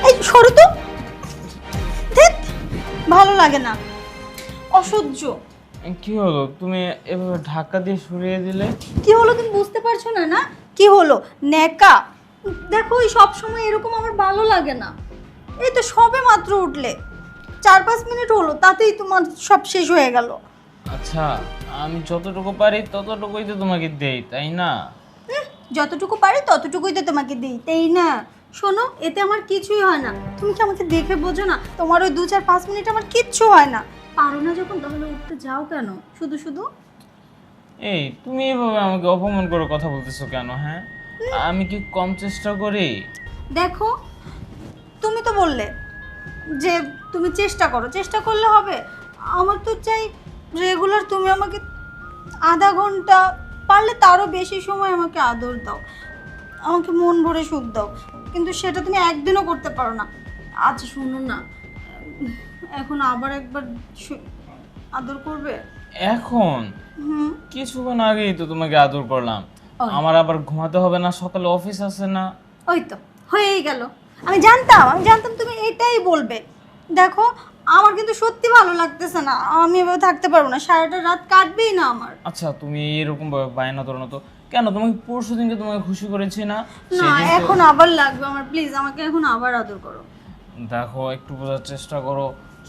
এই সরো তো। ধ্যাৎ, ভালো লাগে না, অসহ্য। কি হলো, তুমি এভাবে ধাক্কা দিয়ে সরিয়ে দিলে? কি হলো তুমি বুঝতে পারছো না? না কি হলো? নেকা। দেখো এই সব সময় এরকম আমার ভালো লাগে না। এই তো সবে মাত্র উঠলে, 4-5 মিনিট হলো, তাতেই তোমার সব শেষ হয়ে গেল। আচ্ছা, আমি যতটুকু পারি ততটুকুই তো তোমাকে দেই, তাই না? যতটুকু পারি ততটুকুই তো তোমাকে দিই, তাই না? শোনো, এতে আমার কিছুই হয় না। তুমি কি আমাকে দেখে বোঝো না? তোমার ওই 2-4-5 মিনিট আমার কিচ্ছু হয় না। পারো না যখন, তাহলে উঠতে যাও কেন শুধু শুধু? এই তুমি এভাবে আমাকে অপমান করে কথা বলতেছো কেন? হ্যাঁ, আমি কি কম চেষ্টা করি? দেখো, তুমি তো বললে যে তুমি চেষ্টা করো, চেষ্টা করলে হবে। আমার তো চাই রেগুলার তুমি আমাকে আধা ঘন্টা, পারলে তারও বেশি সময় আমাকে আদর দাও, আমাকে মন ভরে সুখ দাও। কিন্তু সেটা তুমি একদিনও করতে পারো না। আচ্ছা শুনুন না, এখন আবার একবার আদর করবে? এখন? হুম। কিছুক্ষণ আগেই তো তোমাকে আদর করলাম। ওই। আমার আবার ঘুমাতে হবে না, সকালে অফিস আছে না? ওই তো হয়েই গেল। আমি জানতাম তুমি এটাই বলবে। দেখো, আমার কিন্তু সত্যি ভালো লাগতেছে না, আমি এভাবে থাকতে পারবো না, সারাটা রাত কাটবেই না আমার। আচ্ছা, তুমি এরকম ভাবে বায়না ধরো না তো। কেন, তোমাকে পরশু দিনকে তোমাকে খুশি করেছি না? না, সেদিন তো এখন আবার লাগবে আমার, প্লিজ আমাকে এখন আবার আদর করো। দেখো, একটু বোঝার চেষ্টা করো।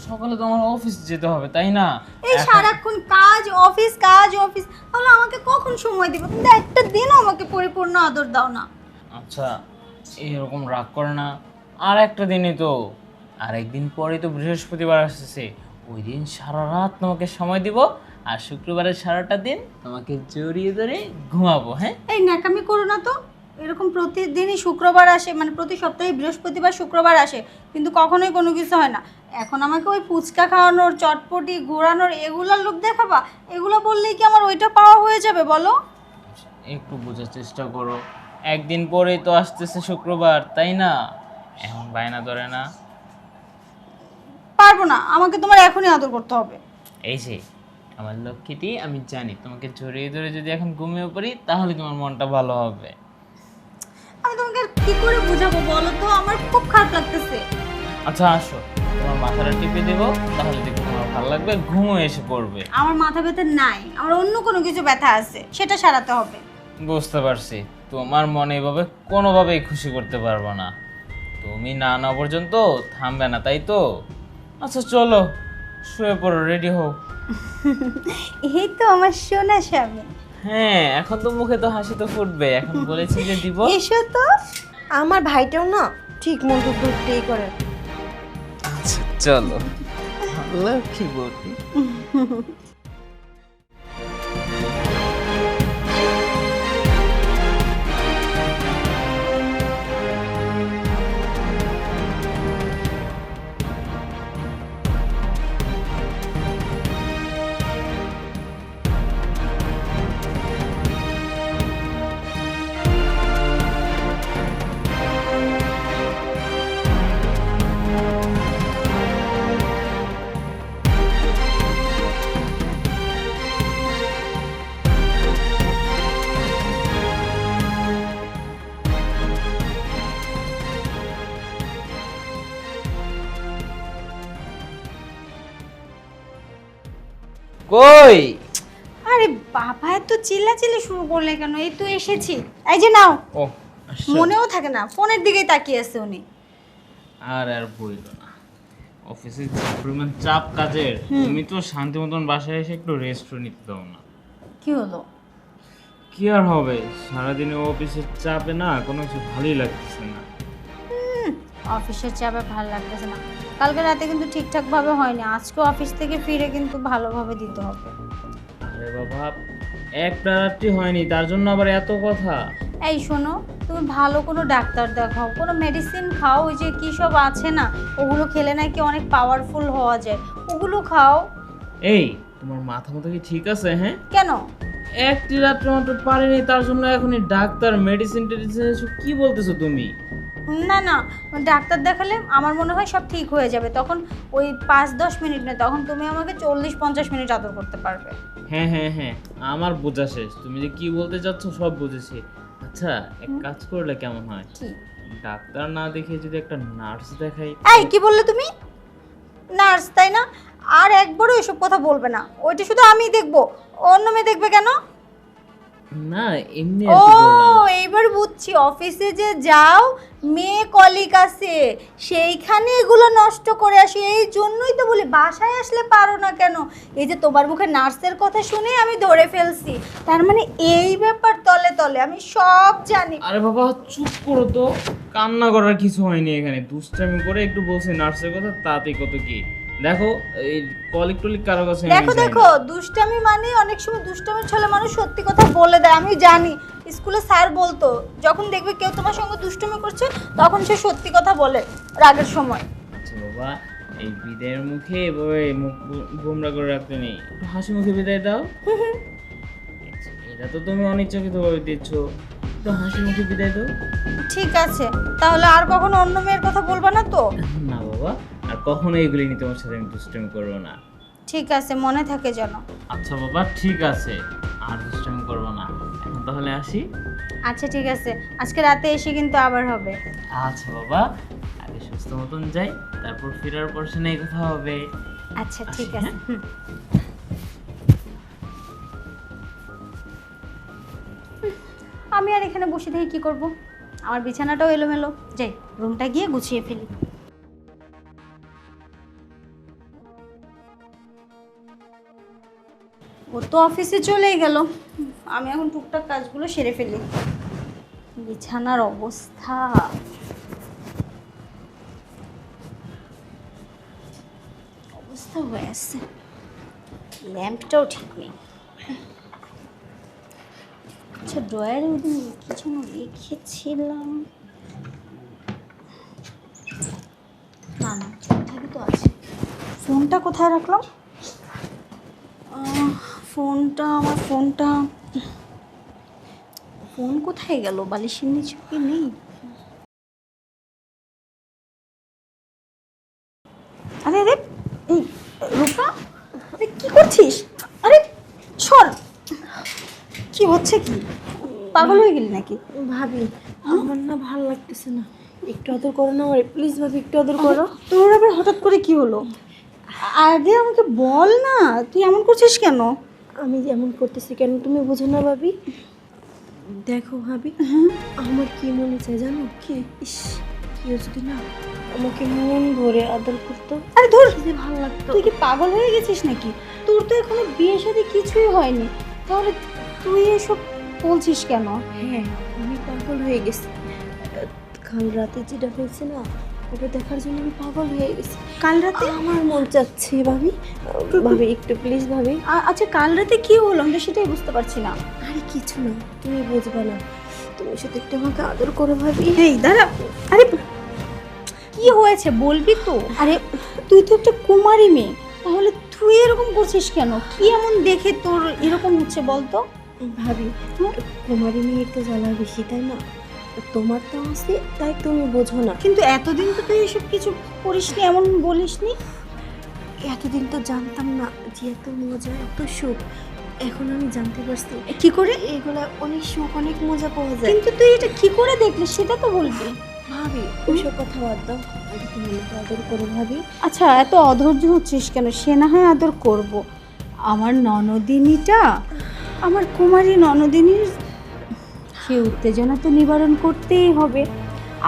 সকালে তো আমার অফিস যেতে হবে, তাই না? এই এখন সারাক্ষণ কাজ অফিস কাজ অফিস, তাহলে আমাকে কখন সময় দিবে? কিন্তু একটা দিনও আমাকে পরিপূর্ণ আদর দাও না। আচ্ছা, এরকম রাগ করে না। আর একটা দিনই তো, আর একদিন পরে তো বৃহস্পতিবার আসতেছে। ওই দিন সারা রাত তোমাকে সময় দিব, আর শুক্রবারের সারাটা দিন তোমাকে জড়িয়ে ধরে ঘুমাবো। হ্যাঁ, এই ন্যাকামি করো না তো। এরকম প্রতিদিনই শুক্রবার আসে, মানে প্রতি সপ্তাহে বৃহস্পতিবার শুক্রবার আসে, কিন্তু কখনোই কোনো কিছু হয় না। এখন আমাকে ওই ফুচকা খাওয়ানোর, চটপটি ঘোরানোর, এগুলার লোভ দেখাবা? এগুলো বললেই কি আমার ওইটা পাওয়া হয়ে যাবে বলো? একটু বোঝার চেষ্টা করো। একদিন পরেই তো আসতেছে শুক্রবার, তাই না? এখন বায়না ধরে না। পারবো না, আমাকে তোমার এখনই আদর করতে হবে। এই যে আমার লক্ষ্মীটি, আমি জানি তোমাকে জড়িয়ে ধরে যদি এখন ঘুমিয়ে পড়ি তাহলে তোমার মনটা ভালো হবে। আমি তোমাকে আর কি করে বোঝাবো বলো তো, আমার খুব খারাপ লাগতেছে। আচ্ছা আসো, তোমার মাথাটা টিপে দেবো, তাহলে দেখো তোমার ভালো লাগবে, ঘুমও এসে পড়বে। আমার মাথা ব্যথা নাই, আমার অন্য কোনো কিছু ব্যথা আছে, সেটা সারাতে হবে। বুঝতে পারছি, তোমার মনে এভাবে কোনোভাবেই খুশি করতে পারবো না। তুমি না না পর্যন্ত থামবে না, তাই তো? আচ্ছা চলো, শুয়ে পড়ো, রেডি হও। এই তো আমার সোনা স্বামী। হ্যাঁ, এখন তো মুখে তো হাসি তো ফুটবে, এখন বলেছি যে দিব। এসো তো। আমার ভাইটাও না ঠিক মতো দুধটাই করে। আচ্ছা চলো, লক্ষ্মী বউটি। কই? আরে বাবা, এত চিল্লাচিল্লি শুরু করলে কেন? এই তো এসেছি, এই যে নাও। ও আচ্ছা। মনেও থাকে না, ফোনের দিকেই তাকিয়ে আছে উনি। আর বইল না, অফিসে যে পরিমাণ চাপ কাজের, তুমি তো শান্তি মতন বাসায় এসে একটু রেস্ট নিতে দাও না? কি হলো? কি আর হবে, সারাদিনে অফিসের চাপে না কোনো কিছু ভালোই লাগতেছে না। অফিসের চাপে ভালো লাগতেছে না? কালকে রাতে কিন্তু ঠিকঠাক ভাবে হয়নি, আজকে অফিস থেকে ফিরে কিন্তু ভালোভাবে দিতে হবে। আরে বাবা, একটা রাত্রি হয়নি তার জন্য আবার এত কথা? এই শোনো, তুমি ভালো কোনো ডাক্তার দেখাও, কোনো মেডিসিন খাও, ওই যে কী সব আছে না, ওগুলো খেলে নাকি অনেক পাওয়ারফুল হওয়া যায়, ওগুলো খাও। এই, তোমার মাথা মতো কি ঠিক আছে? হ্যাঁ, কেন? একটি রাত্রে মাত্র পারিনি তার জন্য এখনই ডাক্তার, মেডিসিন টেডিসিন এসব কি বলতেছো তুমি? না না, ডাক্তার দেখালে আমার মনে হয় সব ঠিক হয়ে যাবে, তখন ওই 5-10 মিনিট না, তখন তুমি আমাকে 40-50 মিনিট আদর করতে পারবে। হ্যাঁ হ্যাঁ হ্যাঁ, আমার বোঝা শেষ, তুমি যে কি বলতে চাচ্ছ সব বুঝেছি। আচ্ছা, এক কাজ করলে কেমন হয়? কি? ডাক্তার না দেখে যদি একটা নার্স দেখাই। এই কি বললে তুমি? নার্স তাই না? আর একবারও এসব কথা বলবে না। ওইটা শুধু আমি দেখবো, অন্য মেয়ে দেখবে কেন? না এমনি ও আর কি বললাম। এইবার বুঝছি, অফিসে যে যাও মেয়ে কলিগ আছে সেইখানে এগুলো নষ্ট করে আসি, এই জন্যই তো বলি বাসায় আসলে পারো না কেন। এই যে তোমার মুখে নার্সের কথা শুনে আমি ধরে ফেলছি, তার মানে এই ব্যাপার তলে তলে আমি সব জানি। আরে বাবা চুপ করো তো, কান্না করার কিছু হয়নি এখানে। দুষ্টামি করে একটু বলছি নার্সের কথা, তাতেই কত কি। দেখো এই কলিক টলিক কারো কাছে আমি দেখো যাই না। দেখো, দুষ্টামি মানে অনেক সময় দুষ্টামির ছলে মানুষ সত্যি কথা বলে দেয়। আমি জানি, স্কুলে স্যার বলতো যখন দেখবে কেউ তোমার সঙ্গে দুষ্টামি করছে তখন সে সত্যি কথা বলে রাগের সময়। আচ্ছা বাবা, এই বিদায়ের মুখে এভাবে মুখ গোমরা করে রাখতে নেই, একটু হাসি মুখে বিদায় দাও। আচ্ছা, এটা তো তুমি অনিচ্ছাকৃতভাবে দিচ্ছ, একটু হাসি মুখে বিদায় দাও। ঠিক আছে, তাহলে আর কখনো অন্য মেয়ের কথা বলবা না তো? না বাবা, আর কখনো এগুলি নিয়ে তোমার সাথে আমি দুষ্টামি করবো না। ঠিক আছে, মনে থাকে যেন। আচ্ছা বাবা ঠিক আছে, আর দুষ্টামি করবো না। এখন তাহলে আসি। আচ্ছা ঠিক আছে, আজকে রাতে এসে কিন্তু আবার হবে। আচ্ছা বাবা, আগে সুস্থ মতন যাই, তারপর ফেরার পর শুনে কথা হবে। আচ্ছা ঠিক আসি, আছে। হ্যাঁ? আমি আর এখানে বসে থেকে কি করব? আমার বিছানাটাও এলোমেলো, যাই রুমটা গিয়ে গুছিয়ে ফেলি। ও তো অফিসে চলেই গেল, আমি এখন টুকটাক কাজগুলো সেরে ফেলি। বিছানার অবস্থা, অবস্থা হয়ে আসছে, ল্যাম্পটাও ঠিক নেই। আচ্ছা ড্রয়ারে ওদিন কি যেন রেখেছিলাম, না না ঠিকঠাকই তো আছে। ফোনটা কোথায় রাখলাম? ফোনটা, আমার ফোনটা, ফোন কোথায় গেল? বালিশের নিচে কি নেই? আরে আরে এই রূপা, আরে কি করছিস? আরে সর, কি হচ্ছে কি? পাগল হয়ে গেলি নাকি? ভাবি আমার না ভালো লাগতেছে না, একটু আদর করো না আমারে প্লিজ ভাবি, একটু আদর করো। তোর আবার হঠাৎ করে কি হলো? আগে আমাকে বল না, তুই এমন করছিস কেন? আমি যেমন করতেছি কেন তুমি বুঝো না ভাবি? দেখো ভাবি, আমার কি মনে চায় জানো? কি ইস, কেউ যদি না আমাকে মন ভরে আদর করতো, আরে ধর, কি যে ভালো লাগতো। তুই কি পাগল হয়ে গেছিস নাকি? তোর তো এখনো বিয়ে শাদী কিছুই হয়নি, তাহলে তুই এসব বলছিস কেন? হ্যাঁ আমি পাগল হয়ে গেছি, কাল রাতে যেটা হয়েছে না ওটা দেখার জন্য আমি পাগল হয়ে গেছি। কাল রাতে? আমার মন চাচ্ছে ভাবি, ভাবি একটু প্লিজ ভাবি। আচ্ছা কাল রাতে কি হলো? আমি তো সেটাই বুঝতে পারছি না। আরে কিছু না, তুমি বুঝবা না, তুমি শুধু একটু আমাকে আদর করো ভাবি। এই দাঁড়া, আরে কি হয়েছে বলবি তো? আরে তুই তো একটা কুমারী মেয়ে, তাহলে তুই এরকম করছিস কেন? কি এমন দেখে তোর এরকম হচ্ছে বলতো? ভাবি কুমারী মেয়ের তো জ্বালা বেশি তাই না? তোমার তো আছে তাই তুমি বোঝো না। কিন্তু এতদিন তো তুই এসব কিছু করিসনি, এমন বলিসনি। এতদিন তো জানতাম না যে এত মজা এত সুখ, এখন আমি জানতে পারছি কি করে? এগুলা অনেক সুখ অনেক মজা পাওয়া যায়। কিন্তু তুই এটা কি করে দেখলি সেটা তো বলবি। ভাবি ওইসব কথা বাদ দাও, আগে তুমি আমাকে আদর করো ভাবি। আচ্ছা এত অধৈর্য হচ্ছিস কেন? সে না হয় আদর করব, আমার ননদিনীটা, আমার কুমারী ননদিনীর সে উত্তেজনা তো নিবারণ করতেই হবে।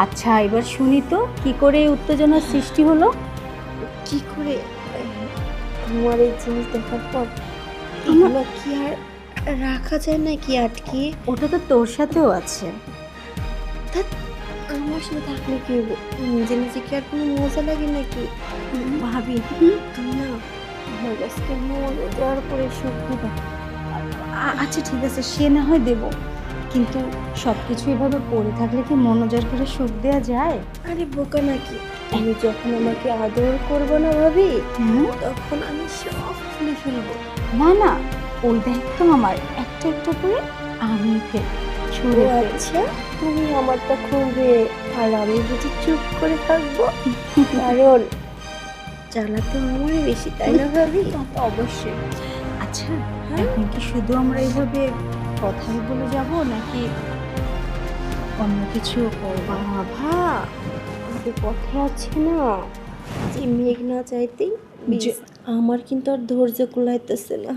আচ্ছা এবার শুনি তো কি করে এই উত্তেজনার সৃষ্টি হলো? কি করে তোমার এই জিনিস দেখার পর এগুলো কি আর রাখা যায় না কি আটকে? ওটা তো তোর সাথেও আছে। আমার সাথে থাকলে কি হবো? নিজে নিজে কি আর কোনো মজা লাগে নাকি? ভাবি তুমি না আমার কাছে মনে দেওয়ার পরে সুখ দিবা। আচ্ছা ঠিক আছে, সে না হয় দেব, কিন্তু সব কিছু এভাবে পড়ে থাকলে কি মনোজার করে সুখ দেওয়া যায়? আরে বোকা নাকি, তুমি যখন আমাকে আদর করবো না ভাবি হ্যাঁ, তখন আমি সব খুলে ফেলবো। না না, ওই দায়িত্ব আমার, একটা একটা করে আমি ফের ও ছুড়ে ফেল। আচ্ছা, তুমি আমারটা খুলবে আর আমি বুঝি চুপ করে থাকবো? কারণ জ্বালা তো আমারই বেশি তাই না ভাবি? অবশ্যই। আচ্ছা এখন কি শুধু আমরা এইভাবে কথাই বলে যাব নাকি অন্য কিছুও করবো। বাবা আমাদের কথা আছে না যে মেঘ না চাইতেই বীজ। আমার কিন্তু আর ধৈর্য কুলাইতেছে না।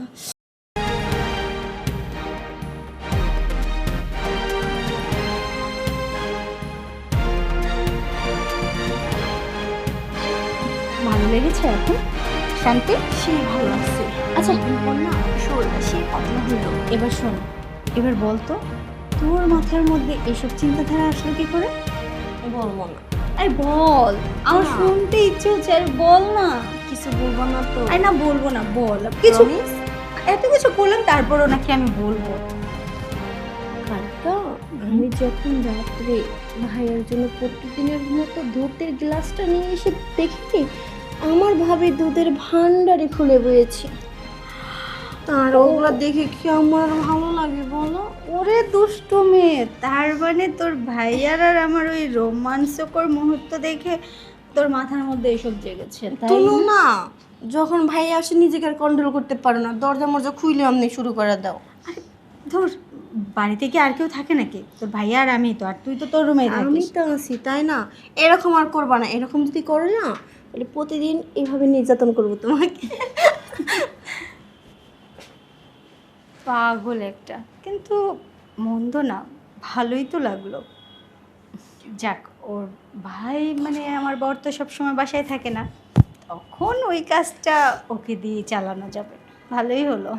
ভালো লেগেছে এখন শান্তি? সেই ভালো লাগছে। আচ্ছা বল না শোলটা সেই কথা হলো। এবার শোন, এবার বল তো তোর মাথার মধ্যে এসব চিন্তাধারা আসলো কি করে? বলবো না, আরে বল, আমার না। শুনতে ইচ্ছে হচ্ছে, আর বল না। কিছু বলবো না তো। আরে না বলবো না, বল কিছু। Promise? এত কিছু করলাম তারপরও নাকি আমি বলবো? কালকা আমি যখন রাত্রে ভাইয়ের জন্য প্রতিদিনের মতো দুধের গ্লাসটা নিয়ে এসে দেখি আমার ভাবে দুধের ভান্ডারে খুলে বয়েছে। আর ওগুলো দেখে কি আমার ভালো লাগে বলো? ওরে দুষ্টু মেয়ে, তার মানে তোর ভাইয়ার আর আমার ওই রোমাঞ্চকর মুহূর্ত দেখে তোর মাথার মধ্যে এসব জেগেছে, তাই তুলো না? না, যখন ভাই আসে নিজেকে আর কন্ট্রোল করতে পারো না, দরজা মরজা খুইলে আমনি শুরু করে দাও। আরে ধর, বাড়িতে কি আর কেউ থাকে নাকি? তোর ভাইয়া আর আমি তো, আর তুই তো তোর রুমেই আমি থাকিস। তো আছি তাই না? এরকম আর করবা না, এরকম যদি করো না তাহলে প্রতিদিন এইভাবে নির্যাতন করবো তোমাকে। পাগল একটা, কিন্তু মন্দ না, ভালোই তো লাগলো। যাক, ওর ভাই মানে আমার বর তো সবসময় বাসায় থাকে না, তখন ওই কাজটা ওকে দিয়ে চালানো যাবে, ভালোই হলো।